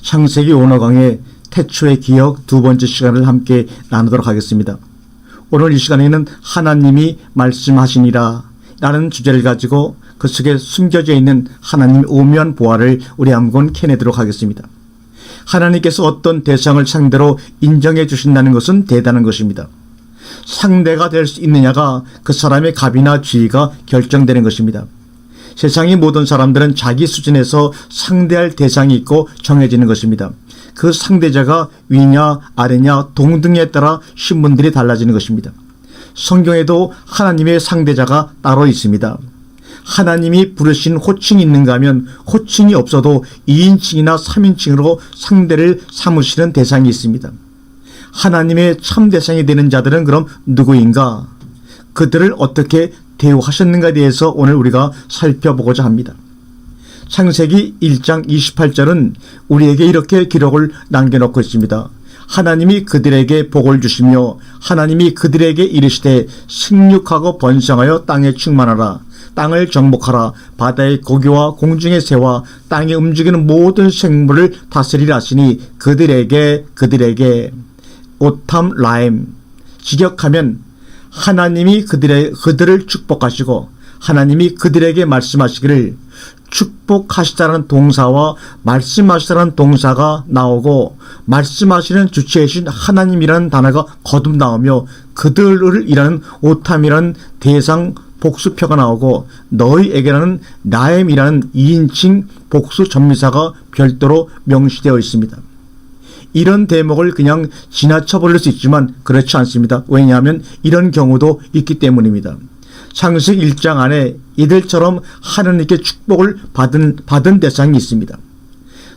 창세기 오너강의 태초의 기억 두 번째 시간을 함께 나누도록 하겠습니다. 오늘 이 시간에는 하나님이 말씀하시니라 라는 주제를 가지고 그 속에 숨겨져 있는 하나님의 오묘한 보화를 우리 한번 캐내도록 하겠습니다. 하나님께서 어떤 대상을 상대로 인정해 주신다는 것은 대단한 것입니다. 상대가 될 수 있느냐가 그 사람의 갑이나 지위가 결정되는 것입니다. 세상의 모든 사람들은 자기 수준에서 상대할 대상이 있고 정해지는 것입니다. 그 상대자가 위냐 아래냐 동등에 따라 신분들이 달라지는 것입니다. 성경에도 하나님의 상대자가 따로 있습니다. 하나님이 부르신 호칭이 있는가 하면 호칭이 없어도 2인칭이나 3인칭으로 상대를 삼으시는 대상이 있습니다. 하나님의 참 대상이 되는 자들은 그럼 누구인가? 그들을 어떻게 대우하셨는가에 대해서 오늘 우리가 살펴보고자 합니다. 창세기 1장 28절은 우리에게 이렇게 기록을 남겨놓고 있습니다. 하나님이 그들에게 복을 주시며 하나님이 그들에게 이르시되 생육하고 번성하여 땅에 충만하라. 땅을 정복하라. 바다의 고기와 공중의 새와 땅에 움직이는 모든 생물을 다스리라 하시니 그들에게 오탐 라임 직역하면 하나님이 그들을 축복하시고 하나님이 그들에게 말씀하시기를 축복하시다는 동사와 말씀하시다는 동사가 나오고 말씀하시는 주체이신 하나님이라는 단어가 거듭 나오며 그들을 이라는 오탐이라는 대상 복수표가 나오고 너희에게라는 라임이라는 2인칭 복수 전미사가 별도로 명시되어 있습니다. 이런 대목을 그냥 지나쳐 버릴 수 있지만 그렇지 않습니다. 왜냐하면 이런 경우도 있기 때문입니다. 창세기 1장 안에 이들처럼 하나님께 축복을 받은 대상이 있습니다.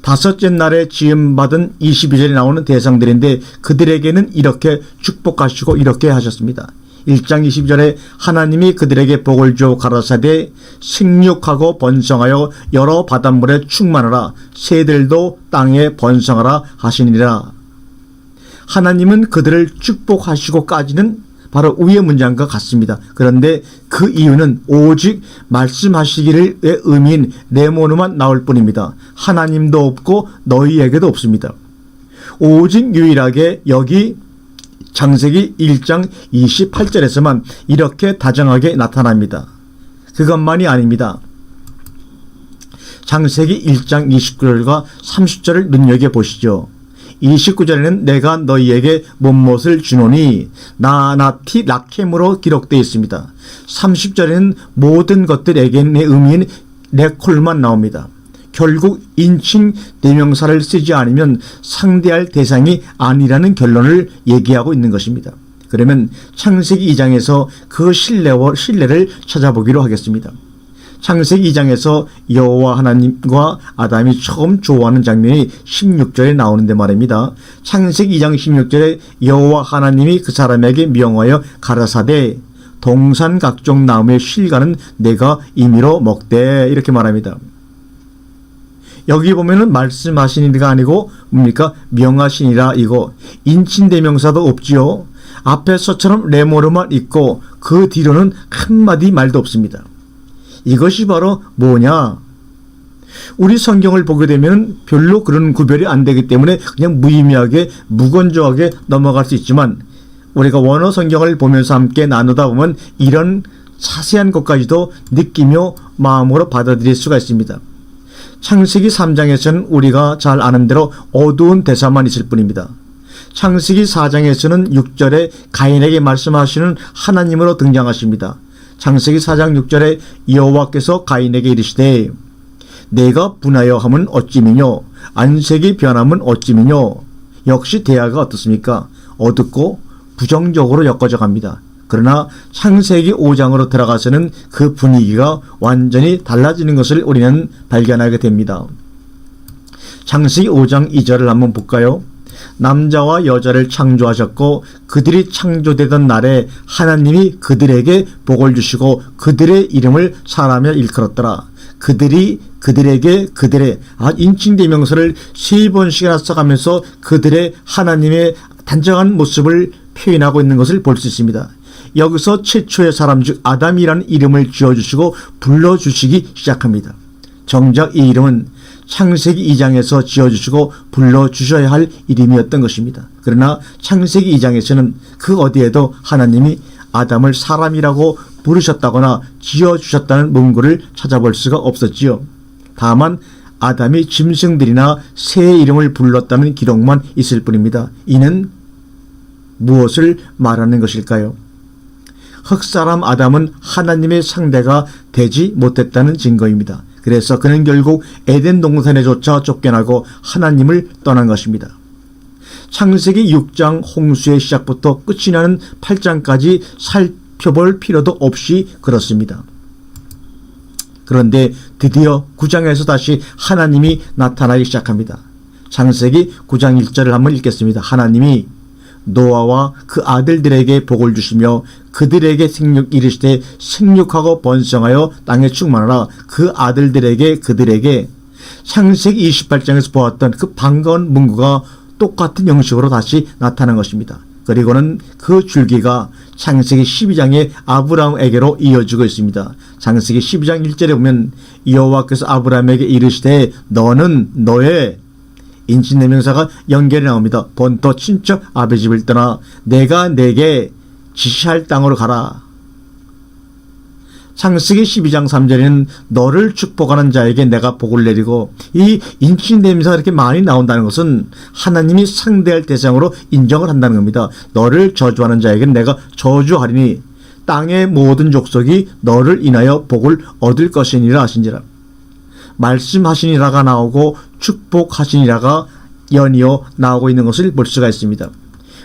다섯째 날에 지음받은 22절에 나오는 대상들인데 그들에게는 이렇게 축복하시고 이렇게 하셨습니다. 1장 22절에 하나님이 그들에게 복을 주어 가라사대 생육하고 번성하여 여러 바닷물에 충만하라. 새들도 땅에 번성하라 하시니라. 하나님은 그들을 축복하시고까지는 바로 위의 문장과 같습니다. 그런데 그 이유는 오직 말씀하시기를 의미인 레모노만 나올 뿐입니다. 하나님도 없고 너희에게도 없습니다. 오직 유일하게 여기 창세기 1장 28절에서만 이렇게 다정하게 나타납니다. 그것만이 아닙니다. 창세기 1장 29절과 30절을 눈여겨보시죠. 29절에는 내가 너희에게 못못을 주노니 나나티 라켐으로 기록되어 있습니다. 30절에는 모든 것들에게의 의미인 레콜만 나옵니다. 결국 인칭 대명사를 쓰지 않으면 상대할 대상이 아니라는 결론을 얘기하고 있는 것입니다. 그러면 창세기 2장에서 그 신뢰를 찾아보기로 하겠습니다. 창세기 2장에서 여호와 하나님과 아담이 처음 좋아하는 장면이 16절에 나오는데 말입니다. 창세기 2장 16절에 여호와 하나님이 그 사람에게 명하여 가라사대 동산 각종 나무의 실과는 내가 임의로 먹되 이렇게 말합니다. 여기 보면은 말씀하시니가 아니고 뭡니까? 명하시니라 이거 인칭대명사도 없지요. 앞에서처럼 레모르만 있고 그 뒤로는 한마디 말도 없습니다. 이것이 바로 뭐냐? 우리 성경을 보게 되면 별로 그런 구별이 안 되기 때문에 그냥 무의미하게 무건조하게 넘어갈 수 있지만 우리가 원어 성경을 보면서 함께 나누다 보면 이런 자세한 것까지도 느끼며 마음으로 받아들일 수가 있습니다. 창세기 3장에서는 우리가 잘 아는 대로 어두운 대사만 있을 뿐입니다. 창세기 4장에서는 6절에 가인에게 말씀하시는 하나님으로 등장하십니다. 창세기 4장 6절에 여호와께서 가인에게 이르시되 내가 분하여 함은 어찌미뇨 안색이 변함은 어찌미뇨. 역시 대화가 어떻습니까? 어둡고 부정적으로 엮어져 갑니다. 그러나 창세기 5장으로 들어가서는 그 분위기가 완전히 달라지는 것을 우리는 발견하게 됩니다. 창세기 5장 2절을 한번 볼까요? 남자와 여자를 창조하셨고 그들이 창조되던 날에 하나님이 그들에게 복을 주시고 그들의 이름을 사람에 일컬었더라. 그들에게 그들의 인칭대명사를 3번씩이나 써가면서 그들의 하나님의 단정한 모습을 표현하고 있는 것을 볼 수 있습니다. 여기서 최초의 사람 즉 아담이라는 이름을 지어주시고 불러주시기 시작합니다. 정작 이 이름은 창세기 2장에서 지어주시고 불러주셔야 할 이름이었던 것입니다. 그러나 창세기 2장에서는 그 어디에도 하나님이 아담을 사람이라고 부르셨다거나 지어주셨다는 문구를 찾아볼 수가 없었지요. 다만 아담이 짐승들이나 새의 이름을 불렀다는 기록만 있을 뿐입니다. 이는 무엇을 말하는 것일까요? 흑사람 아담은 하나님의 상대가 되지 못했다는 증거입니다. 그래서 그는 결국 에덴 동산에조차 쫓겨나고 하나님을 떠난 것입니다. 창세기 6장 홍수의 시작부터 끝이 나는 8장까지 살펴볼 필요도 없이 그렇습니다. 그런데 드디어 9장에서 다시 하나님이 나타나기 시작합니다. 창세기 9장 1절을 한번 읽겠습니다. 하나님이 노아와 그 아들들에게 복을 주시며 그들에게 생육 이르시되 생육하고 번성하여 땅에 충만하라. 그 아들들에게 그들에게 창세기 28장에서 보았던 그 반가운 문구가 똑같은 형식으로 다시 나타난 것입니다. 그리고는 그 줄기가 창세기 12장의 아브라함에게로 이어지고 있습니다. 창세기 12장 1절에 보면 여호와께서 아브라함에게 이르시되 너는 너의 인친대명사가 연결이 나옵니다. 본토 친척 아버지 집을 떠나 내가 내게 지시할 땅으로 가라. 창세기 12장 3절에는 너를 축복하는 자에게 내가 복을 내리고, 이 인친대명사가 이렇게 많이 나온다는 것은 하나님이 상대할 대상으로 인정을 한다는 겁니다. 너를 저주하는 자에게는 내가 저주하리니 땅의 모든 족속이 너를 인하여 복을 얻을 것이니라 하신지라. 말씀하시니라가 나오고 축복하시니라가 연이어 나오고 있는 것을 볼 수가 있습니다.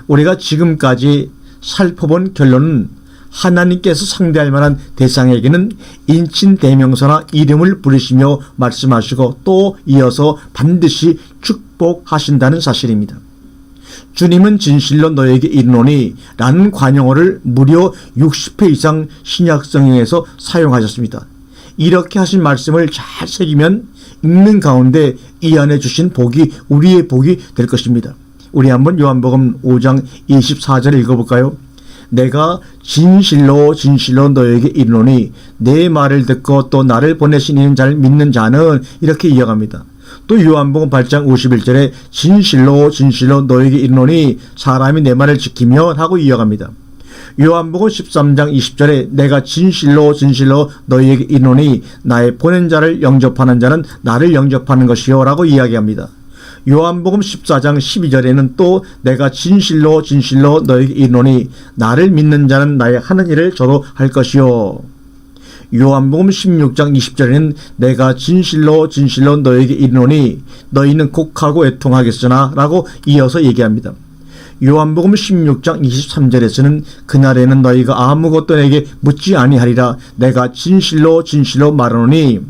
우리가 지금까지 살펴본 결론은 하나님께서 상대할 만한 대상에게는 인친대명사나 이름을 부르시며 말씀하시고 또 이어서 반드시 축복하신다는 사실입니다. 주님은 진실로 너에게 이르노니 라는 관용어를 무려 60회 이상 신약성경에서 사용하셨습니다. 이렇게 하신 말씀을 잘 새기면 읽는 가운데 이 안에 주신 복이 우리의 복이 될 것입니다. 우리 한번 요한복음 5장 24절을 읽어볼까요? 내가 진실로 진실로 너에게 이르노니 내 말을 듣고 또 나를 보내신 이는 자를 믿는 자는, 이렇게 이어갑니다. 또 요한복음 8장 51절에 진실로 진실로 너에게 이르노니 사람이 내 말을 지키면 하고 이어갑니다. 요한복음 13장 20절에 내가 진실로 진실로 너희에게 이르노니 나의 보낸 자를 영접하는 자는 나를 영접하는 것이요 라고 이야기합니다. 요한복음 14장 12절에는 또 내가 진실로 진실로 너희에게 이르노니 나를 믿는 자는 나의 하는 일을 저도 할 것이요. 요한복음 16장 20절에는 내가 진실로 진실로 너희에게 이르노니 너희는 곡하고 애통하겠으나 라고 이어서 얘기합니다. 요한복음 16장 23절에서는 그날에는 너희가 아무것도 내게 묻지 아니하리라 내가 진실로 진실로 말하노니,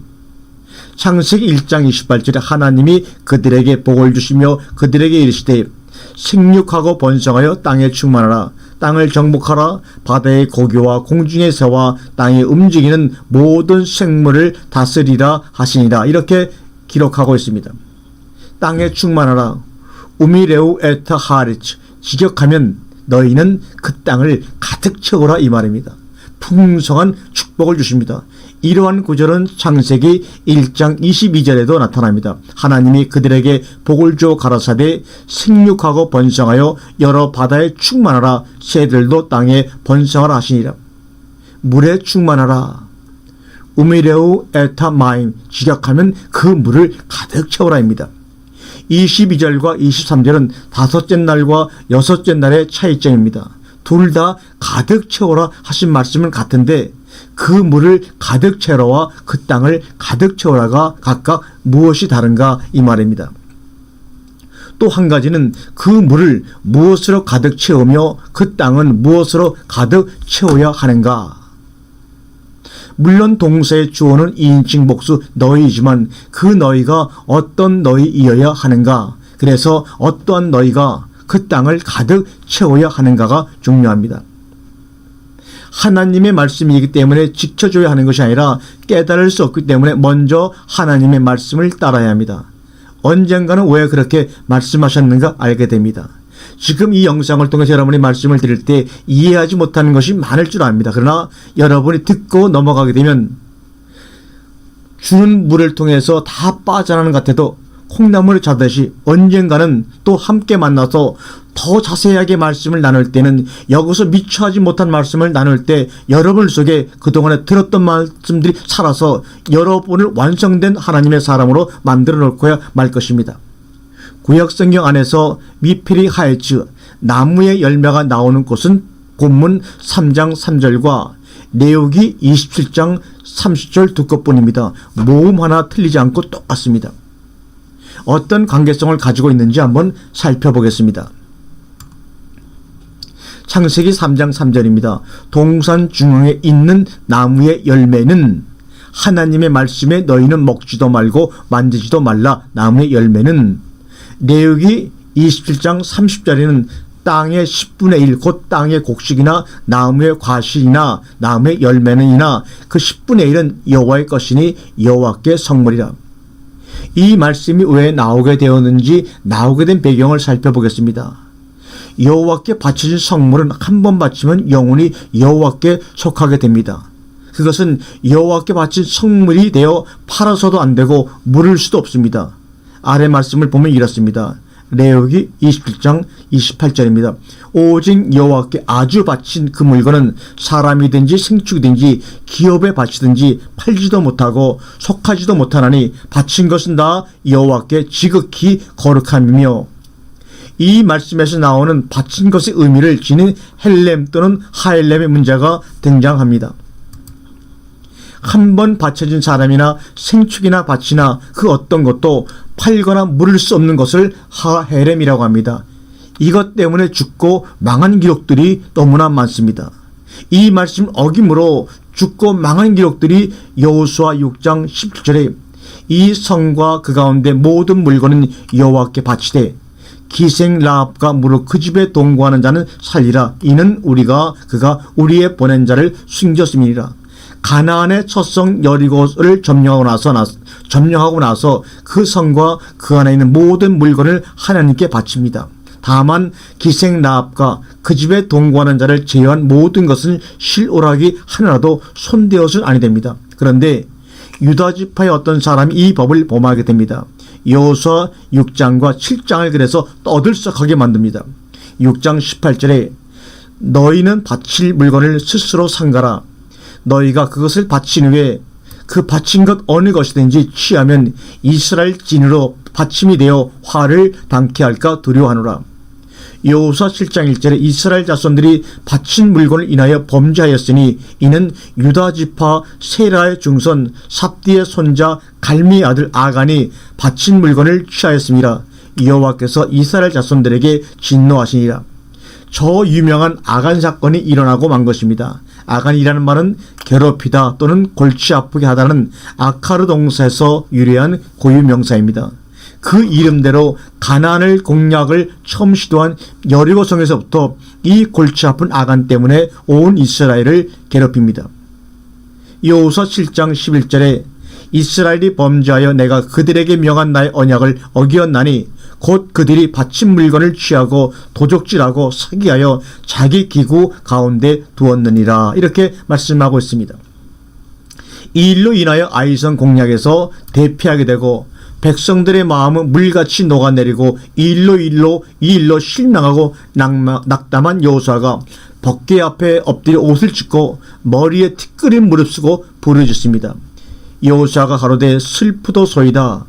창세기 1장 28절에 하나님이 그들에게 복을 주시며 그들에게 이르시되 생육하고 번성하여 땅에 충만하라 땅을 정복하라 바다의 고기와 공중의 새와 땅에 움직이는 모든 생물을 다스리라 하시니라, 이렇게 기록하고 있습니다. 땅에 충만하라 우미레우 에타 하리츠, 직역하면 너희는 그 땅을 가득 채우라 이 말입니다. 풍성한 축복을 주십니다. 이러한 구절은 창세기 1장 22절에도 나타납니다. 하나님이 그들에게 복을 주어 가라사대 생육하고 번성하여 여러 바다에 충만하라 새들도 땅에 번성하라 하시니라. 물에 충만하라 우미레우 에타 마임, 직역하면 그 물을 가득 채우라입니다. 22절과 23절은 다섯째 날과 여섯째 날의 차이점입니다. 둘 다 가득 채워라 하신 말씀은 같은데 그 물을 가득 채워와 그 땅을 가득 채워라가 각각 무엇이 다른가 이 말입니다. 또 한 가지는 그 물을 무엇으로 가득 채우며 그 땅은 무엇으로 가득 채워야 하는가. 물론 동사의 주어는 2인칭 복수 너희이지만 그 너희가 어떤 너희이어야 하는가, 그래서 어떠한 너희가 그 땅을 가득 채워야 하는가가 중요합니다. 하나님의 말씀이기 때문에 지켜줘야 하는 것이 아니라 깨달을 수 없기 때문에 먼저 하나님의 말씀을 따라야 합니다. 언젠가는 왜 그렇게 말씀하셨는가 알게 됩니다. 지금 이 영상을 통해서 여러분이 말씀을 드릴 때 이해하지 못하는 것이 많을 줄 압니다. 그러나 여러분이 듣고 넘어가게 되면 주는 물을 통해서 다 빠져나가는 것 같아도 콩나물을 자듯이 언젠가는 또 함께 만나서 더 자세하게 말씀을 나눌 때는 여기서 미처 하지 못한 말씀을 나눌 때 여러분 속에 그동안에 들었던 말씀들이 살아서 여러분을 완성된 하나님의 사람으로 만들어 놓고야 말 것입니다. 구약성경 안에서 미필이 하에츠 나무의 열매가 나오는 곳은 본문 3장 3절과 레위기 27장 30절 두 것뿐입니다. 모음 하나 틀리지 않고 똑같습니다. 어떤 관계성을 가지고 있는지 한번 살펴보겠습니다. 창세기 3장 3절입니다. 동산 중앙에 있는 나무의 열매는 하나님의 말씀에 너희는 먹지도 말고 만지지도 말라. 나무의 열매는 레위기 27장 30절에는 땅의 10분의 1 곧 땅의 곡식이나 나무의 과실이나 나무의 열매는이나 그 10분의 1은 여호와의 것이니 여호와께 성물이라. 이 말씀이 왜 나오게 되었는지 나오게 된 배경을 살펴보겠습니다. 여호와께 바쳐진 성물은 한 번 바치면 영원히 여호와께 속하게 됩니다. 그것은 여호와께 바친 성물이 되어 팔아서도 안 되고 물을 수도 없습니다. 아래 말씀을 보면 이렇습니다. 레위기 27장 28절입니다. 오직 여호와께 아주 바친 그 물건은 사람이든지 생축이든지 기업에 바치든지 팔지도 못하고 속하지도 못하나니 바친 것은 다 여호와께 지극히 거룩함이며, 이 말씀에서 나오는 바친 것의 의미를 지닌 헬렘 또는 하엘렘의 문자가 등장합니다. 한 번 바쳐진 사람이나 생축이나 밭이나 그 어떤 것도 팔거나 물을 수 없는 것을 하헬렘이라고 합니다. 이것 때문에 죽고 망한 기록들이 너무나 많습니다. 이 말씀 어김으로 죽고 망한 기록들이 여호수아 6장 17절에 이 성과 그 가운데 모든 물건은 여호와께 바치되 기생 라합과 무릇 그 집에 동거하는 자는 살리라. 이는 그가 우리의 보낸 자를 숨겼음이니라. 가나안의 첫 성 여리고를 점령하고 나서 그 성과 그 안에 있는 모든 물건을 하나님께 바칩니다. 다만 기생 라합과 그 집에 동거하는 자를 제외한 모든 것은 실오라기 하나라도 손대어서는 아니 됩니다. 그런데 유다 지파의 어떤 사람이 이 법을 범하게 됩니다. 여호수아 6장과 7장을 그래서 떠들썩하게 만듭니다. 6장 18절에 너희는 바칠 물건을 스스로 상가라. 너희가 그것을 바친 후에 그 바친 것 어느 것이든지 취하면 이스라엘 진으로 받침이 되어 화를 당케 할까 두려워하노라. 여호수아 7장 1절에 이스라엘 자손들이 바친 물건을 인하여 범죄하였으니 이는 유다 지파 세라의 중손 삽디의 손자 갈미의 아들 아간이 바친 물건을 취하였습니다. 여호와께서 이스라엘 자손들에게 진노하시니라. 저 유명한 아간 사건이 일어나고 만 것입니다. 아간이라는 말은 괴롭히다 또는 골치 아프게 하다는 아카르 동사에서 유래한 고유 명사입니다. 그 이름대로 가나안을 공략을 처음 시도한 여리고성에서부터 이 골치 아픈 아간 때문에 온 이스라엘을 괴롭힙니다. 여호수아 7장 11절에 이스라엘이 범죄하여 내가 그들에게 명한 나의 언약을 어기었나니 곧 그들이 바친 물건을 취하고 도적질하고 사기하여 자기 기구 가운데 두었느니라. 이렇게 말씀하고 있습니다. 이 일로 인하여 아이성 공략에서 대피하게 되고 백성들의 마음은 물같이 녹아내리고 이 일로 실망하고 낙담한 여호수아가 법궤 앞에 엎드려 옷을 찢고 머리에 티끌인 무릅쓰고 부르짖습니다. 여호수아가 가로되 슬프도소이다.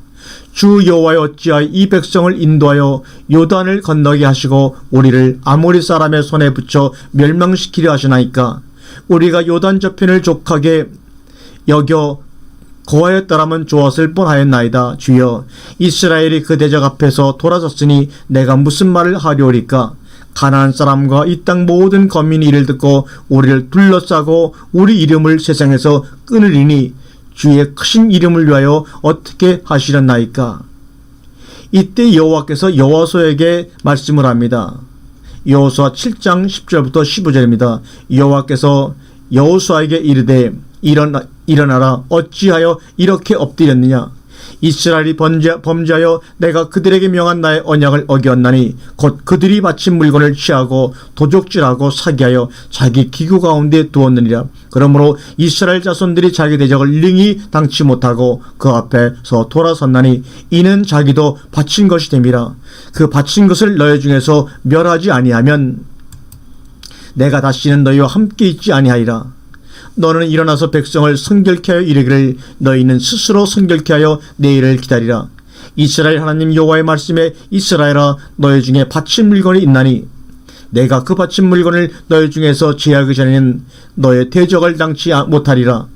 주 여호와여 어찌하여 이 백성을 인도하여 요단을 건너게 하시고 우리를 아모리 사람의 손에 붙여 멸망시키려 하시나이까. 우리가 요단 저편을 족하게 여겨 거하였더라면 좋았을 뻔하였나이다. 주여 이스라엘이 그 대적 앞에서 돌아섰으니 내가 무슨 말을 하려오리까. 가나안 사람과 이 땅 모든 거민이 이를 듣고 우리를 둘러싸고 우리 이름을 세상에서 끊으리니 주의 크신 이름을 위하여 어떻게 하시렸나이까. 이때 여호와께서 여호수아에게 말씀을 합니다. 여호수아 7장 10절부터 15절입니다. 여호와께서 여호수아에게 이르되 일어나라. 어찌하여 이렇게 엎드렸느냐. 이스라엘이 범죄하여 내가 그들에게 명한 나의 언약을 어겼나니 곧 그들이 바친 물건을 취하고 도적질하고 사기하여 자기 기구 가운데 두었느니라. 그러므로 이스라엘 자손들이 자기 대적을 능히 당치 못하고 그 앞에서 돌아섰나니 이는 자기도 바친 것이 됨이라. 그 바친 것을 너희 중에서 멸하지 아니하면 내가 다시는 너희와 함께 있지 아니하리라. 너는 일어나서 백성을 성결케 하여 이르기를 너희는 스스로 성결케 하여 내일을 기다리라. 이스라엘 하나님 여호와의 말씀에 이스라엘아 너희 중에 바친 물건이 있나니 내가 그 바친 물건을 너희 중에서 제하기 전에는 너의 대적을 당치 못하리라.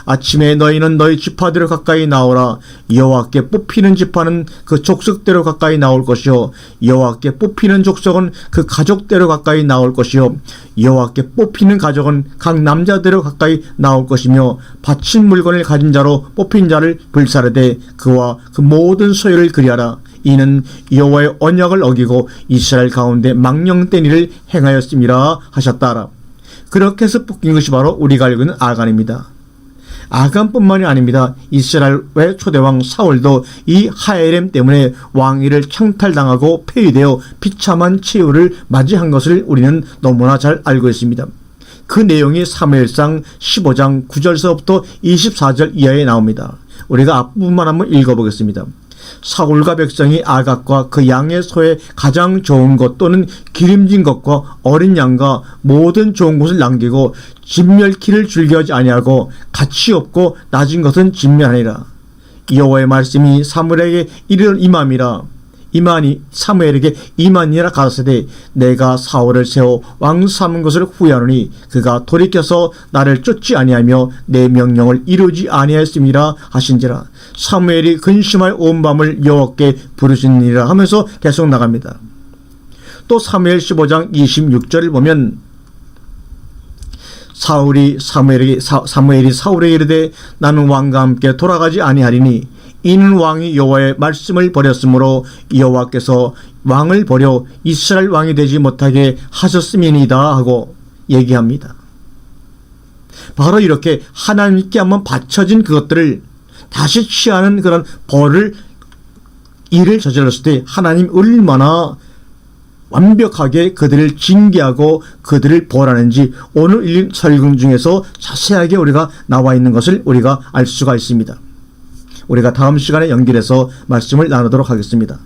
아침에 너희는 너희 지파대로 가까이 나오라. 여호와께 뽑히는 지파는 그 족속대로 가까이 나올 것이요 여호와께 뽑히는 족속은 그 가족대로 가까이 나올 것이요 여호와께 뽑히는 가족은 각 남자대로 가까이 나올 것이며 바친 물건을 가진 자로 뽑힌 자를 불사르되 그와 그 모든 소유를 그리하라. 이는 여호와의 언약을 어기고 이스라엘 가운데 망령된 일을 행하였음이라 하셨다라. 그렇게 해서 뽑힌 것이 바로 우리가 알고 있는 아간입니다. 아간뿐만이 아닙니다. 이스라엘의 초대왕 사울도 이 하엘렘 때문에 왕위를 창탈당하고 폐위되어 비참한 최후를 맞이한 것을 우리는 너무나 잘 알고 있습니다. 그 내용이 사무엘상 15장 9절서부터 24절 이하에 나옵니다. 우리가 앞부분만 한번 읽어보겠습니다. 사울과 백성이 아갓과 그 양의 소에 가장 좋은 것 또는 기름진 것과 어린 양과 모든 좋은 것을 남기고 진멸키를 즐겨하지 아니하고 가치 없고 낮은 것은 진멸하니라. 여호와의 말씀이 사무엘에게 임함이라. 사무엘에게 임하니라 가라사대 내가 사울을 세워 왕 삼은 것을 후회하노니 그가 돌이켜서 나를 쫓지 아니하며 내 명령을 이루지 아니하였음이라 하신지라. 사무엘이 근심하여 온 밤을 여호와께 부르시니라 하면서 계속 나갑니다. 또 사무엘 15장 26절을 보면 사무엘이 사울에게 이르되 나는 왕과 함께 돌아가지 아니하리니 이는 왕이 여호와의 말씀을 버렸으므로 여호와께서 왕을 버려 이스라엘 왕이 되지 못하게 하셨음이니이다 하고 얘기합니다. 바로 이렇게 하나님께 한번 바쳐진 그것들을 다시 취하는 그런 일을 저질렀을 때 하나님 얼마나 완벽하게 그들을 징계하고 그들을 벌하는지 오늘 읽은 설교 중에서 자세하게 우리가 나와 있는 것을 우리가 알 수가 있습니다. 우리가 다음 시간에 연결해서 말씀을 나누도록 하겠습니다.